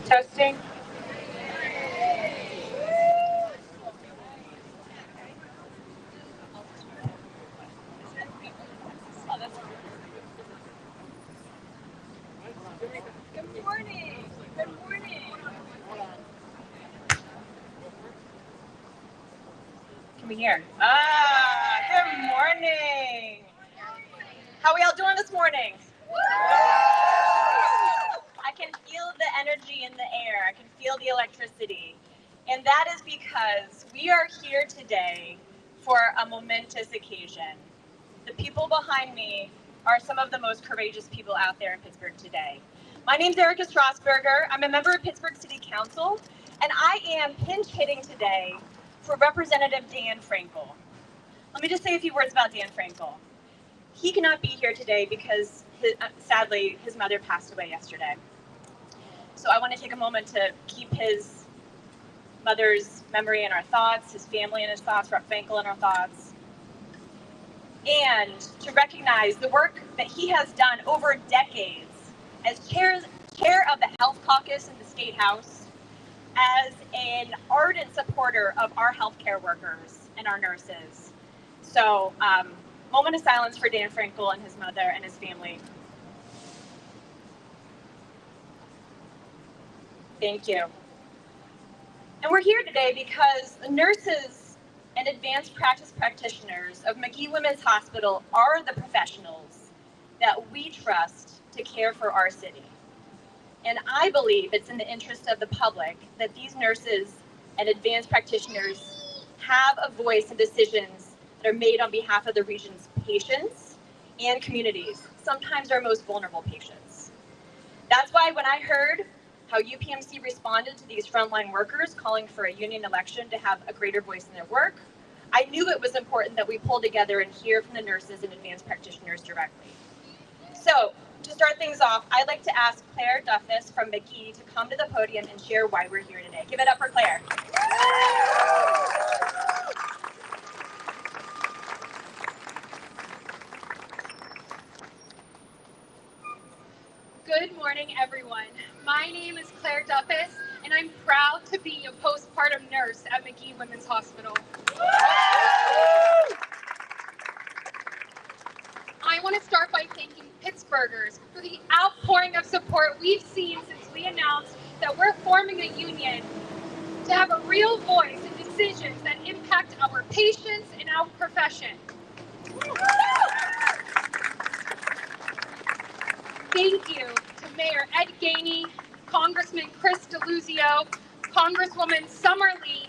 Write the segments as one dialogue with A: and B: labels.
A: Testing. Good morning. Good morning. Can we hear? Good morning. How are we all doing this morning? I can feel the energy in the air. I can feel the electricity. And that is because we are here today for a momentous occasion. The people behind me are some of the most courageous people out there in Pittsburgh today. My name's Erica Strasburger. I'm a member of Pittsburgh City Council, and I am pinch hitting today for Representative Dan Frankel. Let me just say a few words about Dan Frankel. He cannot be here today because, sadly, his mother passed away yesterday. So I want to take a moment to keep his mother's memory in our thoughts, his family in his thoughts, Rep. Frankel in our thoughts, and to recognize the work that he has done over decades as chair of the Health Caucus in the State House, as an ardent supporter of our healthcare workers and our nurses. So, moment of silence for Dan Frankel and his mother and his family. Thank you. And we're here today because the nurses and advanced practice practitioners of Magee Women's Hospital are the professionals that we trust to care for our city. And I believe it's in the interest of the public that these nurses and advanced practitioners have a voice in decisions that are made on behalf of the region's patients and communities, sometimes our most vulnerable patients. That's why when I heard how UPMC responded to these frontline workers calling for a union election to have a greater voice in their work, I knew it was important that we pull together and hear from the nurses and advanced practitioners directly. So, to start things off, I'd like to ask Claire Duffus from Magee to come to the podium and share why we're here today. Give it up for Claire.
B: Good morning, everyone. My name is Claire Duffus, and I'm proud to be a postpartum nurse at Magee Women's Hospital. I want to start by thanking Pittsburghers for the outpouring of support we've seen since we announced that we're forming a union to have a real voice in decisions that impact our patients and our profession. Thank you to Mayor Ed Gainey, Congressman Chris DeLuzio, Congresswoman Summer Lee,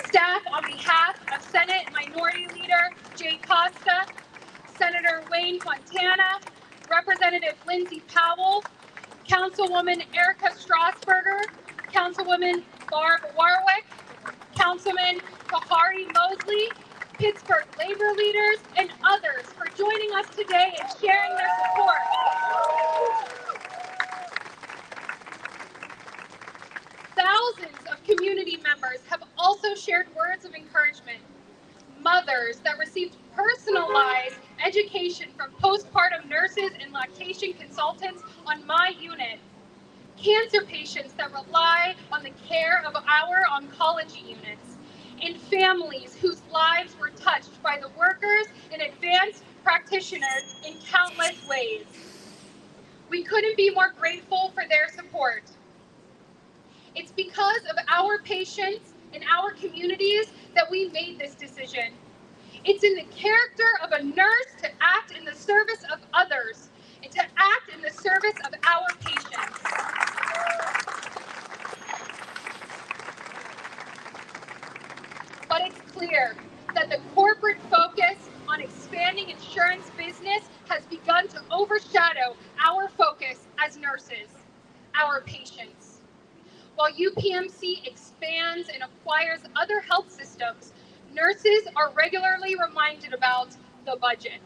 B: staff on behalf of Senate Minority Leader Jay Costa, Senator Wayne Fontana, Representative Lindsay Powell, Councilwoman Erica Strasburger, Councilwoman Barb Warwick, Councilman Kahari Mosley, Pittsburgh labor leaders, and others for joining us today and sharing their support. Thousands of community members have also shared words of encouragement. Mothers that received personalized education from postpartum nurses and lactation consultants on my unit. Cancer patients that rely on the care of our oncology units. And families whose lives were touched by the workers and advanced practitioners in countless ways. We couldn't be more grateful for their support. It's because of our patients and our communities that we made this decision. It's in the character of a nurse to act in the service of others and to act in the service of our patients. But it's clear that the corporate focus on expanding insurance business has begun to overshadow our focus as nurses, our patients. While UPMC expands and acquires other health systems, nurses are regularly reminded about the budget.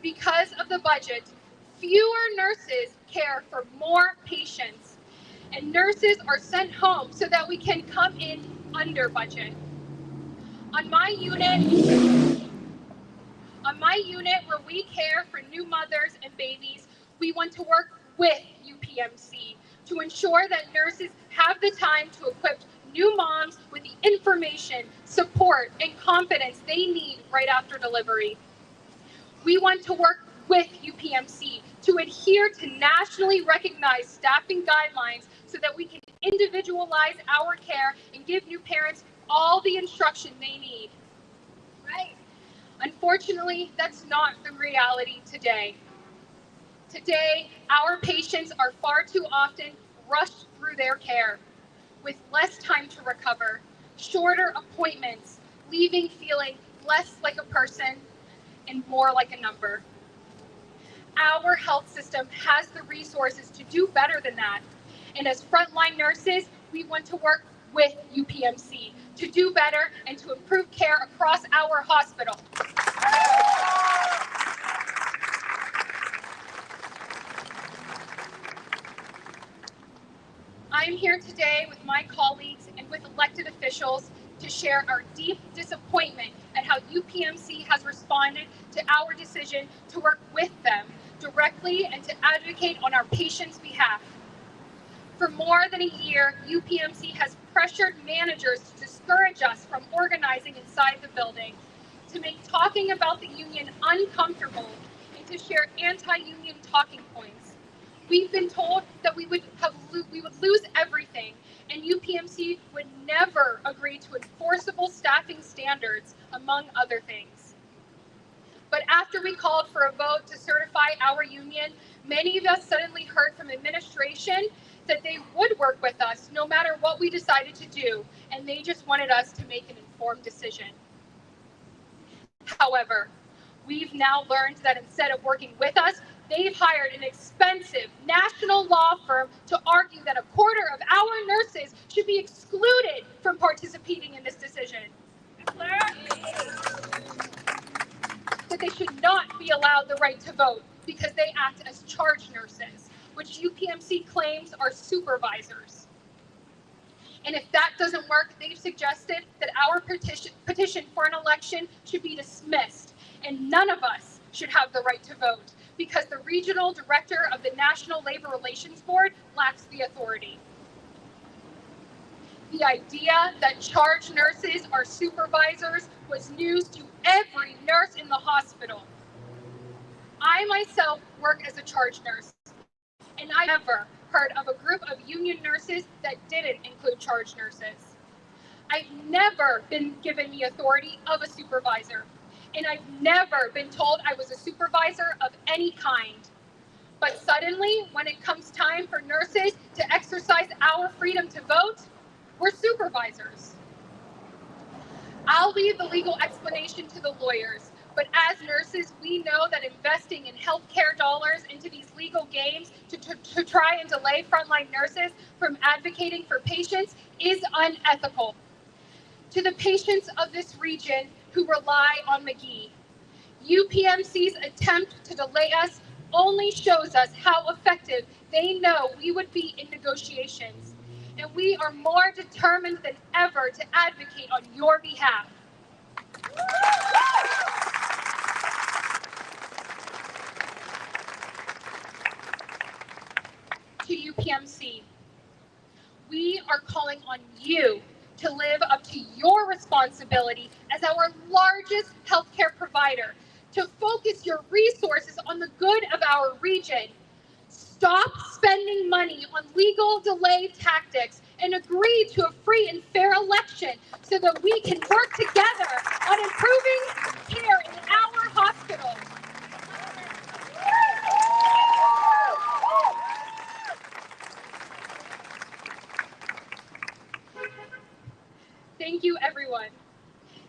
B: Because of the budget, fewer nurses care for more patients, and nurses are sent home so that we can come in under budget. On my unit where we care for new mothers and babies, we want to work with UPMC to ensure that nurses have the time to equip new moms with the information, support, and confidence they need right after delivery. We want to work with UPMC to adhere to nationally recognized staffing guidelines so that we can individualize our care and give new parents all the instruction they need. Right? Unfortunately, that's not the reality today. Today, our patients are far too often rushed through their care with less time to recover, shorter appointments, leaving feeling less like a person and more like a number. Our health system has the resources to do better than that. And as frontline nurses, we want to work with UPMC to do better and to improve care across our hospital. I'm here today with my colleagues and with elected officials to share our deep disappointment at how UPMC has responded to our decision to work with them directly and to advocate on our patients' behalf. For more than a year, UPMC has pressured managers to discourage us from organizing inside the building, to make talking about the union uncomfortable, and to share anti-union talking points. We've been told that we would lose everything, and UPMC would never agree to enforceable staffing standards, among other things. But after we called for a vote to certify our union, many of us suddenly heard from administration that they would work with us no matter what we decided to do, and they just wanted us to make an informed decision. However, we've now learned that instead of working with us, they've hired an expensive national law firm to argue that a quarter of our nurses should be excluded from participating in this decision. That they should not be allowed the right to vote because they act as charge nurses, which UPMC claims are supervisors. And if that doesn't work, they've suggested that our petition for an election should be dismissed, and none of us should have the right to vote because the regional director of the National Labor Relations Board lacks the authority. The idea that charge nurses are supervisors was news to every nurse in the hospital. I myself work as a charge nurse, and I never heard of a group of union nurses that didn't include charge nurses. I've never been given the authority of a supervisor, and I've never been told I was a supervisor of any kind. But suddenly, when it comes time for nurses to exercise our freedom to vote, we're supervisors. I'll leave the legal explanation to the lawyers, but as nurses, we know that investing in healthcare dollars into these legal games to try and delay frontline nurses from advocating for patients is unethical. To the patients of this region who rely on Magee, UPMC's attempt to delay us only shows us how effective they know we would be in negotiations. And we are more determined than ever to advocate on your behalf. To UPMC, we are calling on you to live up to your responsibility as our largest healthcare provider, to focus your resources on the good of our region. Stop spending money on legal delay tactics and agree to a free and fair election so that we can work together on improving care in our hospital. Thank you, everyone.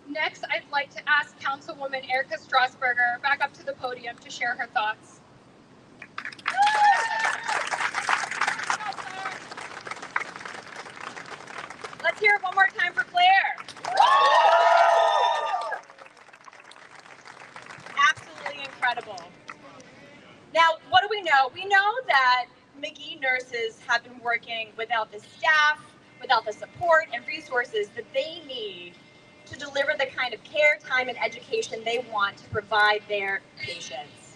B: Next, I'd like to ask Councilwoman Erica Strasburger back up to the podium to share her thoughts.
A: Let's hear it one more time for Claire. Absolutely incredible. Now, what do we know? We know that Magee nurses have been working without the staff, without the support and resources that they need to deliver the kind of care, time, and education they want to provide their patients.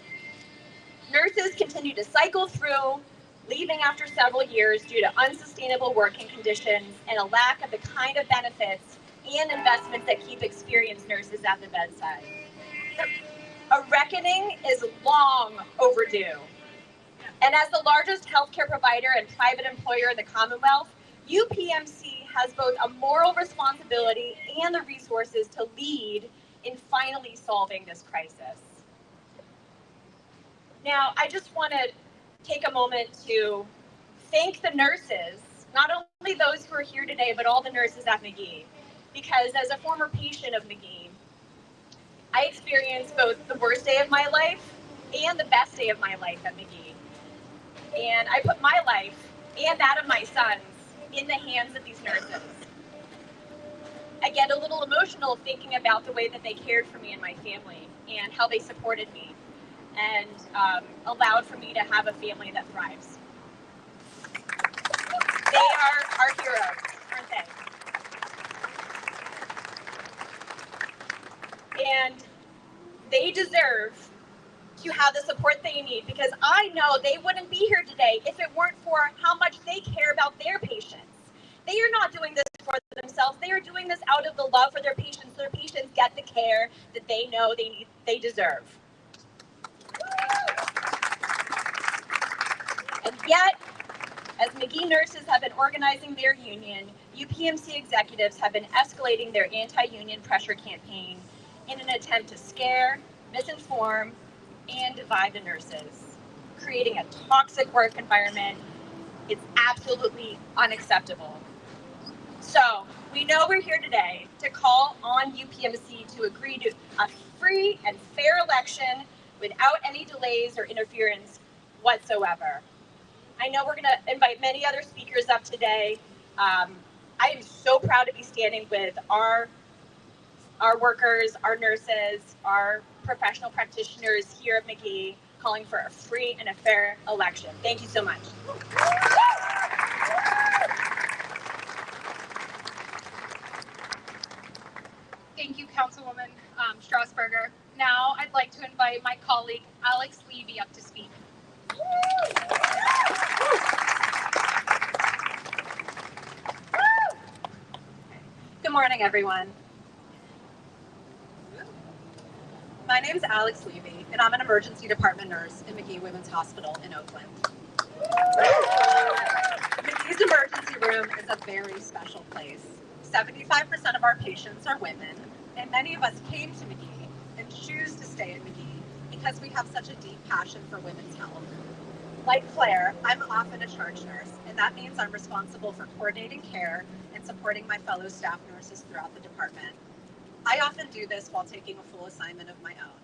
A: Nurses continue to cycle through, leaving after several years due to unsustainable working conditions and a lack of the kind of benefits and investments that keep experienced nurses at the bedside. A reckoning is long overdue. And as the largest healthcare provider and private employer in the Commonwealth, UPMC has both a moral responsibility and the resources to lead in finally solving this crisis. Now, I just want to take a moment to thank the nurses, not only those who are here today, but all the nurses at Magee, because as a former patient of Magee, I experienced both the worst day of my life and the best day of my life at Magee. And I put my life and that of my sons in the hands of these nurses. I get a little emotional thinking about the way that they cared for me and my family and how they supported me and allowed for me to have a family that thrives. They are our heroes, aren't they? And they deserve to have the support they need, because I know they wouldn't be here today if it weren't for how much they care about their patients. They are not doing this for themselves. They are doing this out of the love for their patients, so their patients get the care that they know they deserve. And yet, as Magee nurses have been organizing their union, UPMC executives have been escalating their anti-union pressure campaign in an attempt to scare, misinform, and divide the nurses, creating a toxic work environment. It's absolutely unacceptable. So we know we're here today to call on UPMC to agree to a free and fair election without any delays or interference whatsoever. I know we're going to invite many other speakers up today. I am so proud to be standing with our workers, our nurses, our professional practitioners here at Magee, calling for a free and a fair election. Thank you so much.
B: Thank you, Councilwoman Strasburger. Now I'd like to invite my colleague, Alex Levy, up to speak.
C: Good morning, everyone. My name is Alex Levy, and I'm an emergency department nurse in Magee Women's Hospital in Oakland. Magee's emergency room is a very special place. 75% of our patients are women, and many of us came to Magee and choose to stay at Magee because we have such a deep passion for women's health. Like Claire, I'm often a charge nurse, and that means I'm responsible for coordinating care and supporting my fellow staff nurses throughout the department. I often do this while taking a full assignment of my own.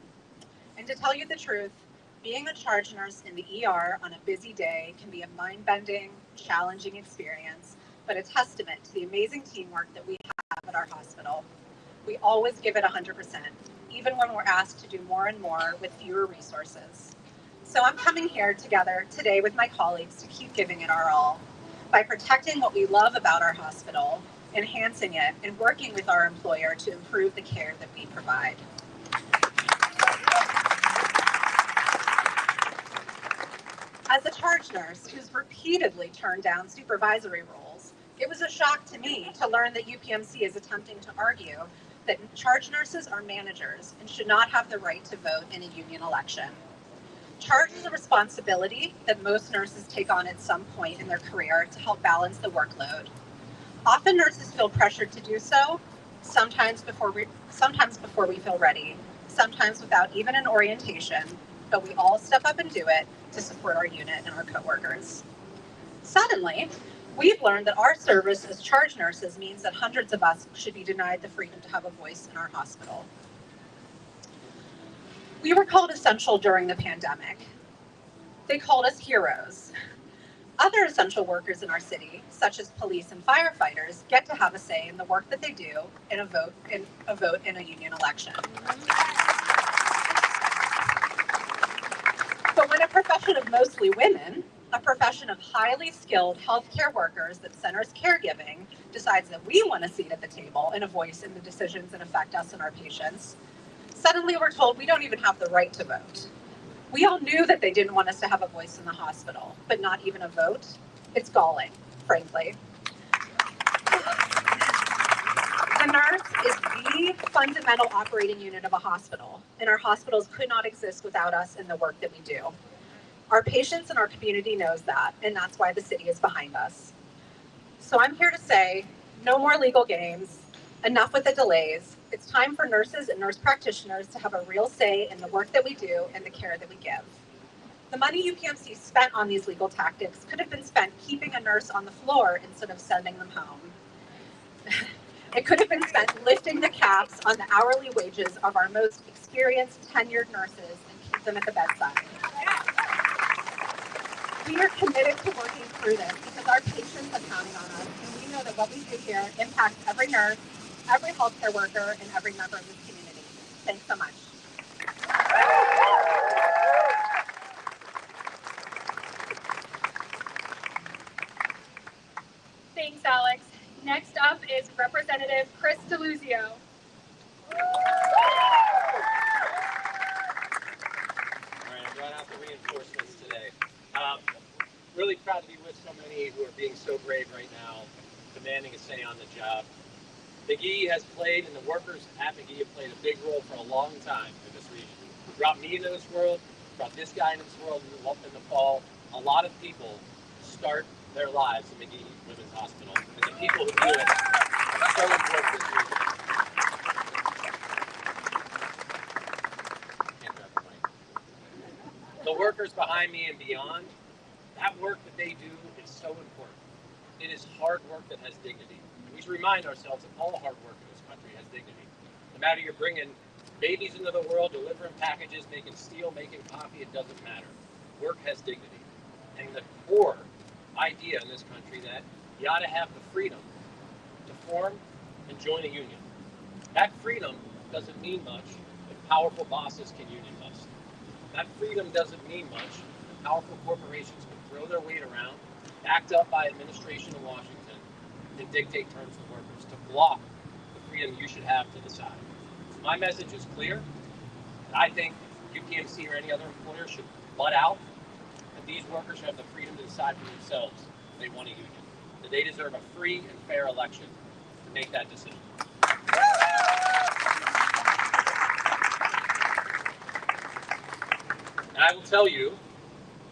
C: And to tell you the truth, being a charge nurse in the ER on a busy day can be a mind-bending, challenging experience, but a testament to the amazing teamwork that we have at our hospital. We always give it 100%, even when we're asked to do more and more with fewer resources. So I'm coming here together today with my colleagues to keep giving it our all by protecting what we love about our hospital, enhancing it, and working with our employer to improve the care that we provide. As a charge nurse who's repeatedly turned down supervisory roles, it was a shock to me to learn that UPMC is attempting to argue that charge nurses are managers and should not have the right to vote in a union election. Charge is a responsibility that most nurses take on at some point in their career to help balance the workload. Often nurses feel pressured to do so, sometimes before we feel ready, sometimes without even an orientation, but we all step up and do it to support our unit and our coworkers. Suddenly, we've learned that our service as charge nurses means that hundreds of us should be denied the freedom to have a voice in our hospital. We were called essential during the pandemic. They called us heroes. Other essential workers in our city, such as police and firefighters, get to have a say in the work that they do in a vote in a union election. But when a profession of mostly women, a profession of highly skilled healthcare workers that centers caregiving, decides that we want a seat at the table and a voice in the decisions that affect us and our patients, suddenly we're told we don't even have the right to vote. We all knew that they didn't want us to have a voice in the hospital, but not even a vote? It's galling, frankly. The nurse is the fundamental operating unit of a hospital, and our hospitals could not exist without us and the work that we do. Our patients and our community knows that, and that's why the city is behind us. So I'm here to say, no more legal games, enough with the delays. It's time for nurses and nurse practitioners to have a real say in the work that we do and the care that we give. The money UPMC spent on these legal tactics could have been spent keeping a nurse on the floor instead of sending them home. It could have been spent lifting the caps on the hourly wages of our most experienced, tenured nurses and keep them at the bedside. We are committed to working through this because our patients are counting on us, and we know that what we do here impacts every nurse, every healthcare worker, and every member of this community. Thanks so much.
B: Thanks, Alex. Next up is Representative Chris DeLuzio.
D: All right, I brought out the reinforcements today. Really proud to be with so many who are being so brave right now, demanding a say on the job. Magee has played, and the workers at Magee have played a big role for a long time in this region. Brought me into this world, brought this guy into this world in the fall. A lot of people start their lives in Magee Women's Hospital, and the people who do it are so important to this region. Can't grab the mic. The workers behind me and beyond, that work that they do is so important. It is hard work that has dignity. And we should remind ourselves that all hard work in this country has dignity. No matter you're bringing babies into the world, delivering packages, making steel, making coffee, it doesn't matter. Work has dignity. And the core idea in this country that you ought to have the freedom to form and join a union. That freedom doesn't mean much if powerful bosses can union bust. That freedom doesn't mean much if powerful corporations can throw their weight around, backed up by administration in Washington, and dictate terms to workers to block the freedom you should have to decide. My message is clear. I think UPMC or any other employer should butt out, and these workers have the freedom to decide for themselves if they want a union. That they deserve a free and fair election to make that decision. And I will tell you,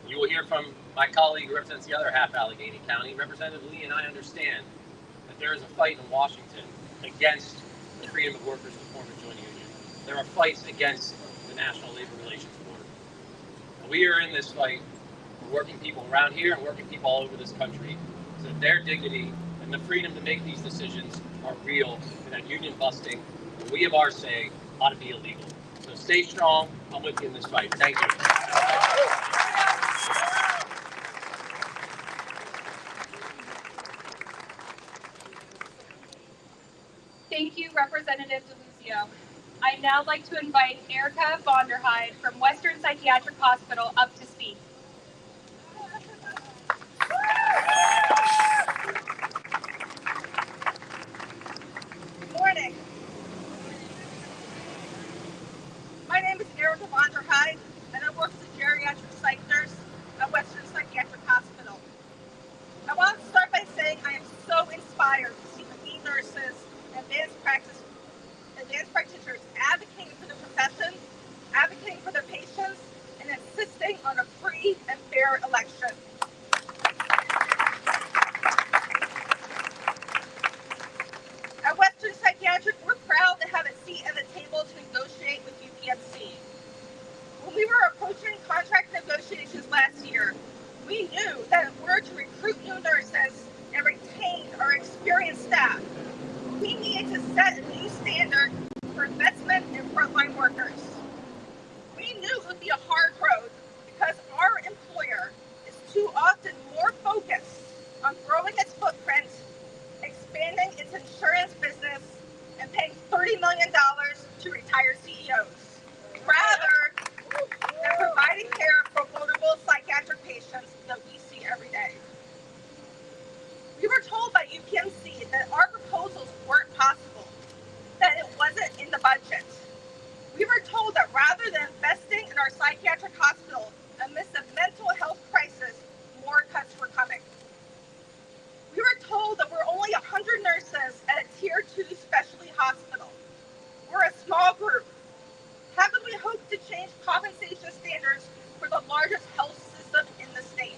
D: you will hear from my colleague who represents the other half Allegheny County, Representative Lee, and I understand that there is a fight in Washington against the freedom of workers to form and join a union. There are fights against the National Labor Relations Board. And we are in this fight for working people around here and working people all over this country so that their dignity and the freedom to make these decisions are real, and that union busting, when we have our say, ought to be illegal. So stay strong. I'm with you in this fight. Thank you.
B: Thank you, Representative DeLuzio. I'd now like to invite Erica Vonderheide from Western Psychiatric Hospital up to speak.
E: Good morning. My name is Erica Vonderheide, and I work as a geriatric psych nurse at Western Psychiatric Hospital. I want to start by saying I am so inspired to see Magee nurses and advanced practitioners advocating for the profession, advocating for their patients, and insisting on a free knew that in order to recruit new nurses and retain our experienced staff, we needed to set a new standard for investment in frontline workers. We knew it would be a hard road because our employer is too often more focused on growing its footprint, expanding its insurance business, and paying $30 million to retired CEOs, rather than providing care for vulnerable psychiatric patients that we see every day. We were told by UPMC that our proposals weren't possible, that it wasn't in the budget. We were told that rather than investing in our psychiatric hospital amidst a mental health crisis, more cuts were coming. We were told that we're only 100 nurses at a Tier 2 specialty hospital. We're a small group. How could we hope to change compensation standards for the largest health system in the state?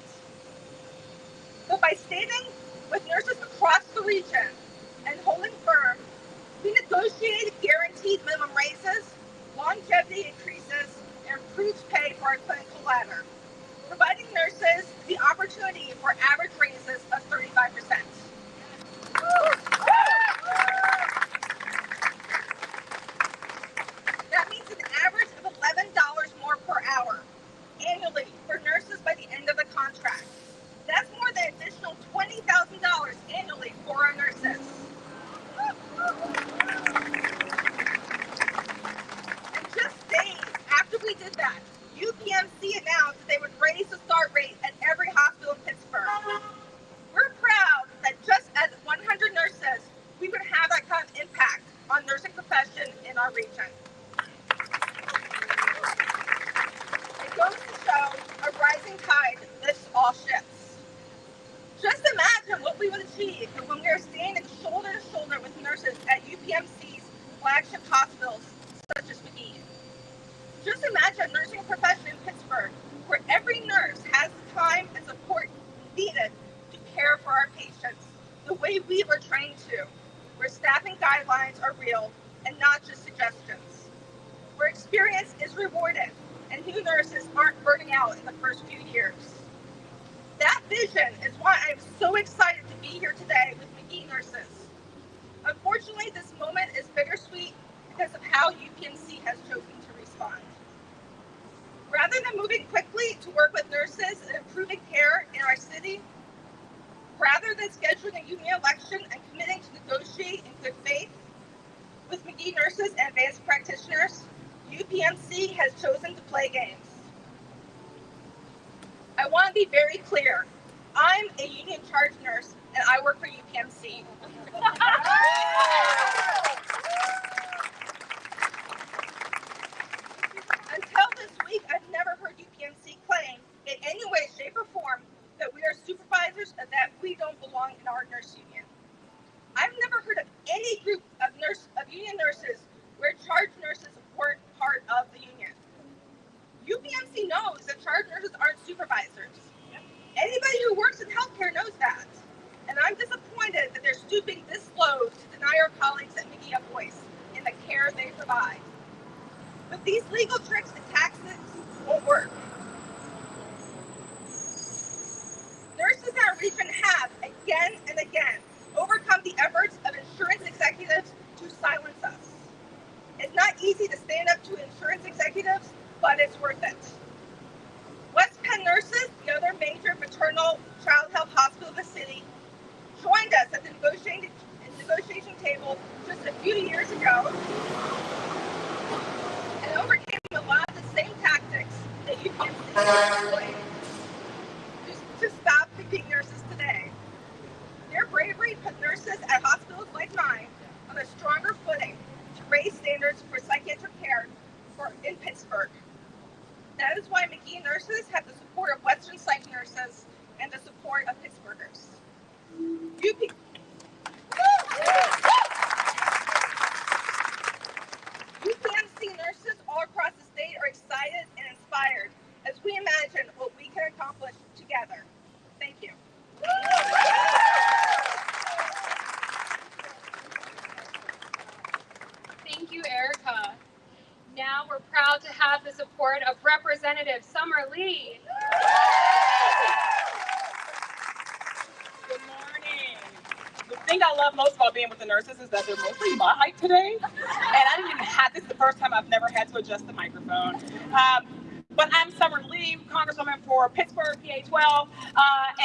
E: But by standing with nurses across the region and holding firm, we negotiated guaranteed minimum raises, longevity increases, and improved pay for our clinical ladder, providing nurses the opportunity for average raises of 35%. That means an average of $11 more per hour annually for nurses by the end of the contract. That's more than an additional $20,000 annually for our nurses. And just days after we did that, UPMC announced that they would raise the start rate at every hospital in Pittsburgh. We're proud that just as 100 nurses, we would have that kind of impact on nursing profession in our region. It goes to show a rising tide lifts all ships. Just imagine what we would achieve when we are standing shoulder to shoulder with nurses at UPMC's flagship hospitals, such as Magee. Just imagine a nursing profession in Pittsburgh where every nurse has the time and support needed to care for our patients the way we were trained to, where staffing guidelines are real and not just suggestions, where experience is rewarded and new nurses aren't burning out in the first few years. That vision is why I'm so excited to be here today with Magee nurses. Unfortunately, this moment is bittersweet because of how UPMC has chosen to respond. Rather than moving quickly to work with nurses and improving care in our city, rather than scheduling a union election and committing to negotiate in good faith with Magee nurses and advanced practitioners, UPMC has chosen to play games. I want to be very clear. I'm a union charge nurse and I work for UPMC. Until this week, I've never heard UPMC claim in any way, shape, or form that we are supervisors and that we don't belong in our nurse union. I've never heard of any group of union nurses where charge nurses weren't part of the union. UPMC knows that charge nurses aren't supervisors. Anybody who works in healthcare knows that. And I'm disappointed that they're stooping this low to deny our colleagues at Magee a voice in the care they provide. But these legal tricks and tactics won't work. Nurses in our region have, again and again, overcome the efforts of insurance executives to silence us. It's not easy to stand up to insurance executives, but it's worth it. West Penn Nurses, the other major maternal child health hospital in the city, joined us at the negotiation table just a few years ago and overcame a lot of the same tactics that you can see to stop Magee nurses today. Their bravery put nurses at hospitals like mine on a stronger footing to raise standards for psychiatric care in Pittsburgh. That is why Magee nurses have the support of Western Psych nurses and the support of Pittsburghers. UPMC nurses all across the state are excited and inspired as we imagine what we can accomplish together. Thank you.
B: Thank you, Erica. Now we're proud to have the support of Representative Summer Lee.
E: thing I love most about being with the nurses is that they're mostly my height today. And I didn't even have this the first time. I've never had to adjust the microphone. But I'm Summer Lee, Congresswoman for Pittsburgh, PA 12,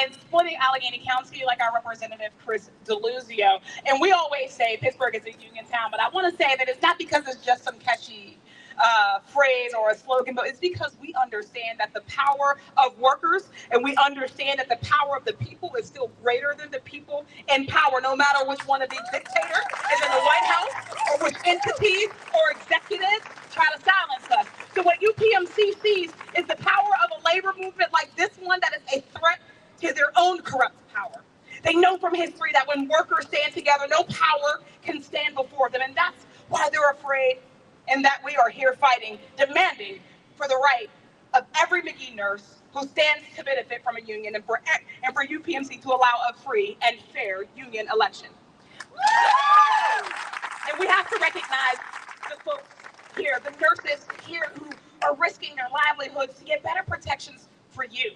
E: and splitting Allegheny County like our representative, Chris DeLuzio. And we always say Pittsburgh is a union town, but I want to say that it's not because it's just some catchy phrase or a slogan, but it's because we understand that the power of workers and we understand that the power of the people is still greater than the people in power, no matter which one of these dictators is in the White House or which entities or executives try to silence us. So what UPMC sees is the power of a labor movement like this one that is a threat to their own corrupt power. They know from history that when workers stand together, no power can stand before them, and that's why they're afraid, and that we are here fighting, demanding for the right of every Magee nurse who stands to benefit from a union and for UPMC to allow a free and fair union election. And we have to recognize the folks here, the nurses here who are risking their livelihoods to get better protections for you,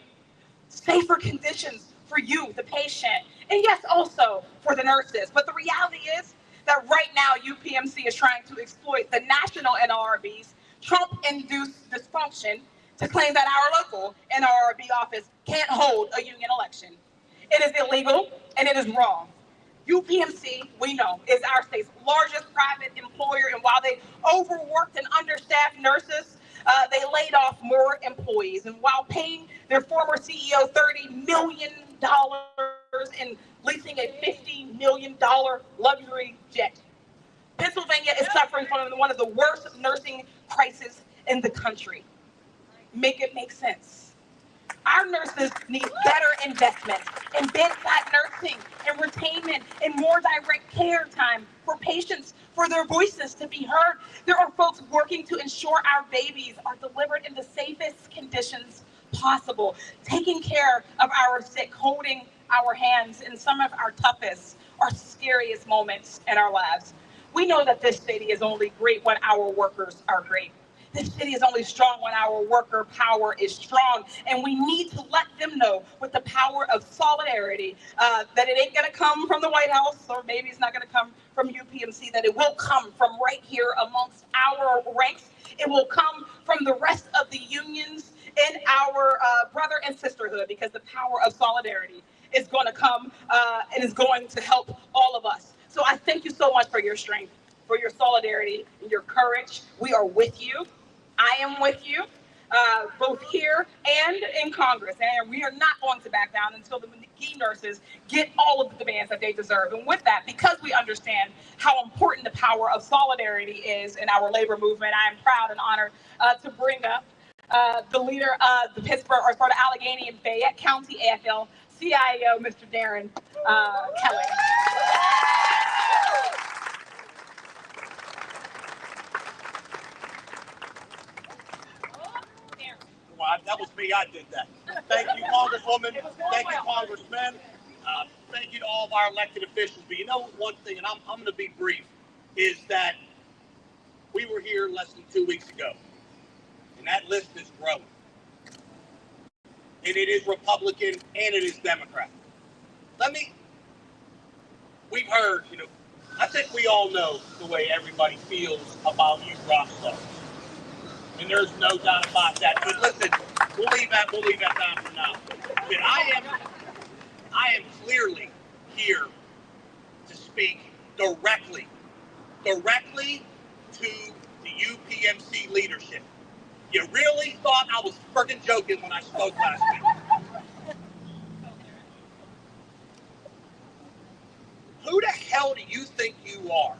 E: safer conditions for you, the patient, and yes, also for the nurses. But the reality is that right now UPMC is trying to exploit the national NLRB's Trump-induced dysfunction to claim that our local NLRB office can't hold a union election. It is illegal and it is wrong. UPMC, we know, is our state's largest private employer, and while they overworked and understaffed nurses, they laid off more employees. And while paying their former CEO $30 million and leasing a $50 million luxury jet, Pennsylvania is suffering from one of the worst nursing crises in the country. Make it make sense. Our nurses need better investment in bedside nursing and retainment and more direct care time for patients, for their voices to be heard. There are folks working to ensure our babies are delivered in the safest conditions possible, taking care of our sick, holding our hands in some of our toughest or scariest moments in our lives. We know that this city is only great when our workers are great. This city is only strong when our worker power is strong, and we need to let them know with the power of solidarity that it ain't gonna come from the White House, or maybe it's not gonna come from UPMC, that it will come from right here amongst our ranks. It will come from the rest of the unions in our brother and sisterhood, because the power of solidarity is gonna come and is going to help all of us. So I thank you so much for your strength, for your solidarity, and your courage. We are with you. I am with you, both here and in Congress, and we are not going to back down until the Magee nurses get all of the demands that they deserve. And with that, because we understand how important the power of solidarity is in our labor movement, I am proud and honored to bring up the leader of the Pittsburgh, or sort of Allegheny and Fayette County AFL-CIO, Mr. Darren Kelly.
F: Well, that was me. I did that. Thank you, Congresswoman. Thank you, Congressman. Thank you to all of our elected officials. But you know one thing, and I'm going to be brief, is that we were here less than 2 weeks ago, and that list is growing. And it is Republican and it is Democrat. We've heard, I think we all know the way everybody feels about you rock stars. And there's no doubt about that. But listen, we'll leave that down for now. But I am clearly here to speak directly to the UPMC leadership. You really thought I was freaking joking when I spoke last week? Who the hell do you think you are?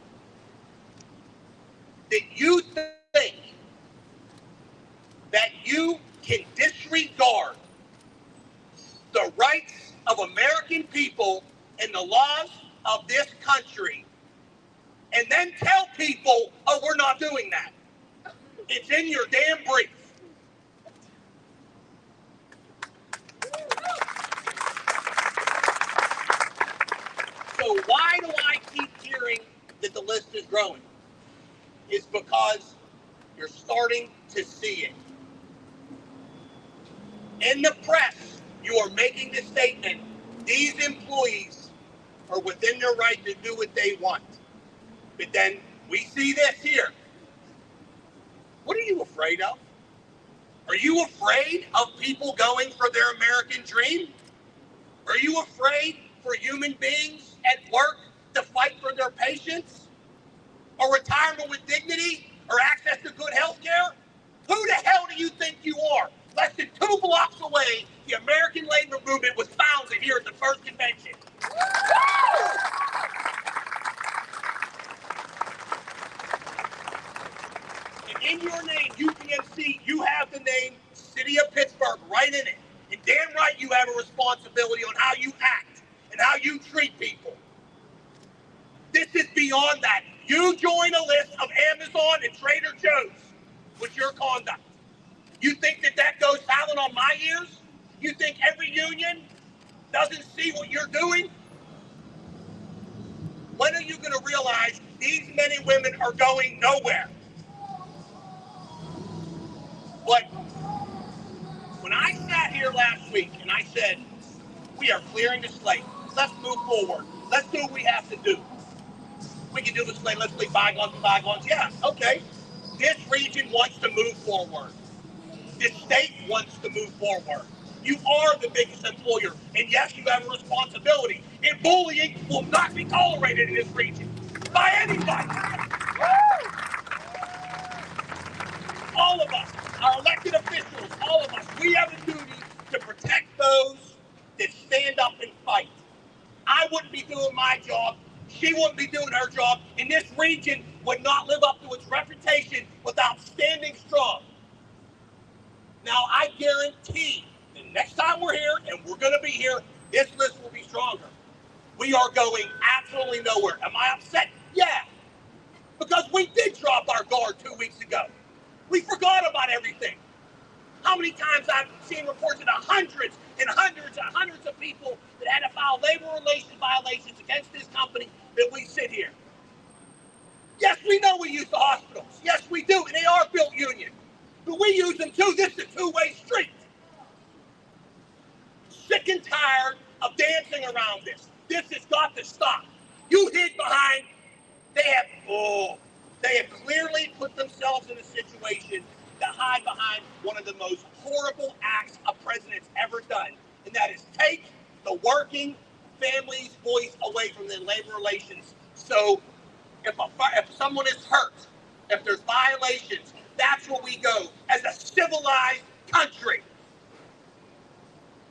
F: That you think that you can disregard the rights of American people and the laws of this country and then tell people, oh, we're not doing that. It's in your damn brief. So why do I keep hearing that the list is growing? It's because you're starting to see it. In the press, you are making the statement, these employees are within their right to do what they want. But then we see this here. What are you afraid of? Are you afraid of people going for their American dream? Are you afraid for human beings at work to fight for their patients? Or retirement with dignity? Or access to good health care? Who the hell do you think you are? Less than 2 blocks away, the American labor movement was founded here at the first convention. And in your name, UPMC, you have the name City of Pittsburgh right in it. And damn right you have a responsibility on how you act and how you treat people. This is beyond that. You join a list of Amazon and Trader Joe's with your conduct. You think that goes silent on my ears? You think every union doesn't see what you're doing? When are you going to realize these men and women are going nowhere? But when I sat here last week and I said, we are clearing the slate, let's move forward, let's do what we have to do. We can do the slate, let's leave bygones and bygones. Yeah, okay. This region wants to move forward. This state wants to move forward. You are the biggest employer, and yes, you have a responsibility. And bullying will not be tolerated in this region by anybody. All of us, our elected officials, all of us, we have a duty to protect those that stand up and fight. I wouldn't be doing my job. She wouldn't be doing her job. And this region would not live up to its reputation without standing strong. Now, I guarantee the next time we're here, and we're going to be here, this list will be stronger. We are going absolutely nowhere. Am I upset? Yeah. Because we did drop our guard 2 weeks ago. We forgot about everything. How many times I've seen reports of hundreds and hundreds and hundreds of people that had to file labor relations violations against this company that we sit here. Yes, we know we use the hospitals. Yes, we do, and they are built union. But we use them too. This is a two-way street. Sick and tired of dancing around this. This has got to stop. You hid behind, they have clearly put themselves in a situation to hide behind one of the most horrible acts a president's ever done. And that is take the working family's voice away from the labor relations. So if someone is hurt, if there's violations, that's where we go as a civilized country.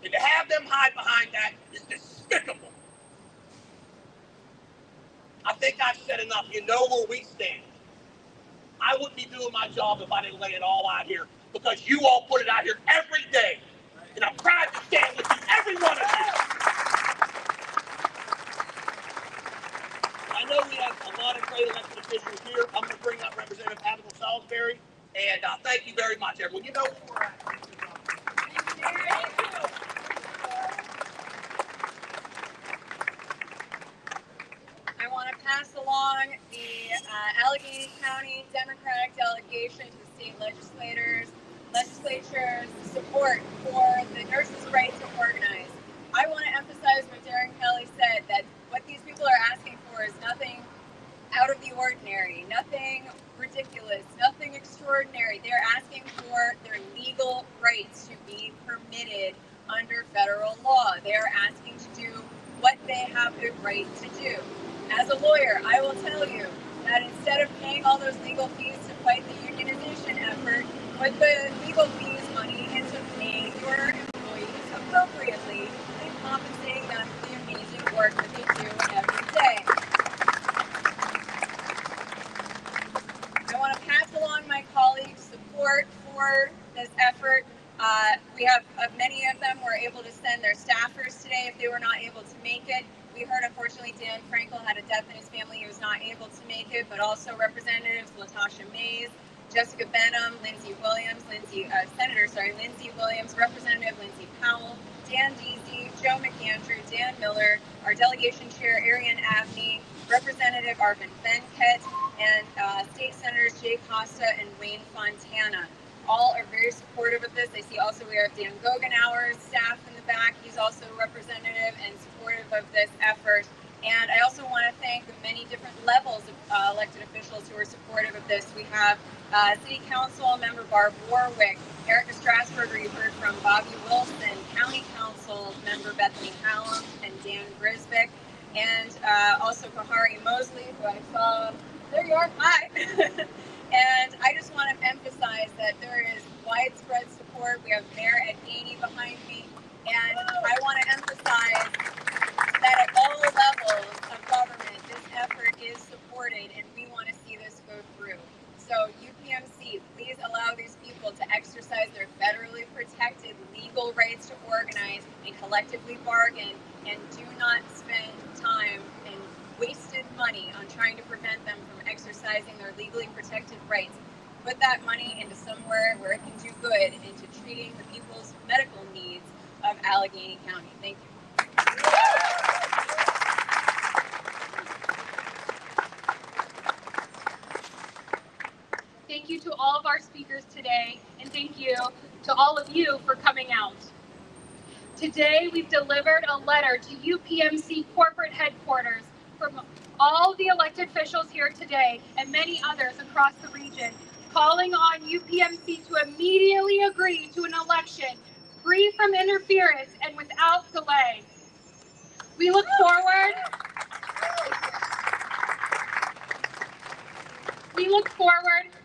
F: And to have them hide behind that is despicable. I think I've said enough. You know where we stand. I wouldn't be doing my job if I didn't lay it all out here, because you all put it out here every day. And I'm proud to stand with you, every one of you. I know we have a lot of great elected officials here. I'm going to bring up Representative Abigail Salisbury. And thank you very much, everyone. You know where we're at.
A: I want to pass along the Allegheny County Democratic delegation to state legislatures support for the nurses' right to organize. I want to emphasize what Darren Kelly said, that what these people are asking for is nothing out of the ordinary, nothing ridiculous, nothing extraordinary. They're asking for their legal rights to be permitted under federal law. They're asking to do what they have the right to do. As a lawyer, I will tell you that instead of paying all those legal fees to fight the unionization effort, put the legal fees money into paying your employees appropriately and compensating them for the amazing work that they do every day. I want to pass along my colleagues' support for this effort. We have many of them were able to send their staffers today if they were not able to make it. We heard, unfortunately, Dan Frankel had a death in his family. He was not able to make it, but also Representatives Latasha Mays, Jessica Benham, Lindsey Williams, Senator Lindsey Williams, Representative Lindsey Powell, Dan Deasy, Joe McAndrew, Dan Miller, our delegation chair, Arian Abney, Representative Arvin Venkat, and State Senators Jay Costa and Wayne Fontana. All are very supportive of this. I see also we have Dan Gogenauer's staff in the back. He's also a representative and supportive of this effort. And I also want to thank the many different levels of elected officials who are supportive of this. We have City Council member Barb Warwick, Erica Strasburger, you heard from Bobby Wilson, County Council member Bethany Hallam and Dan Grisbick, and also Kahari Mosley, who I saw. There you are. Hi. And I just want to emphasize that there is widespread support. We have Mayor Ed Gainey behind me. And I want to emphasize that at all levels of government, this effort is supported, and we want to see this go through. So UPMC, please allow these people to exercise their federally protected legal rights to organize and collectively bargain, and do not spend time and wasted money on trying to prevent them from exercising their legally protected rights. Put that money into somewhere where it can do good, into treating the people's medical needs of Allegheny County. Thank you.
B: Thank you to all of our speakers today, and thank you to all of you for coming out. Today, we've delivered a letter to UPMC corporate headquarters from all the elected officials here today and many others across the region, calling on UPMC to immediately agree to an election free from interference and without delay. We look forward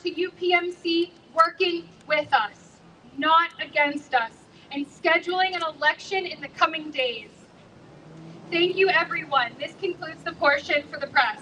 B: to UPMC working with us, not against us, and scheduling an election in the coming days. Thank you, everyone. This concludes the portion for the press.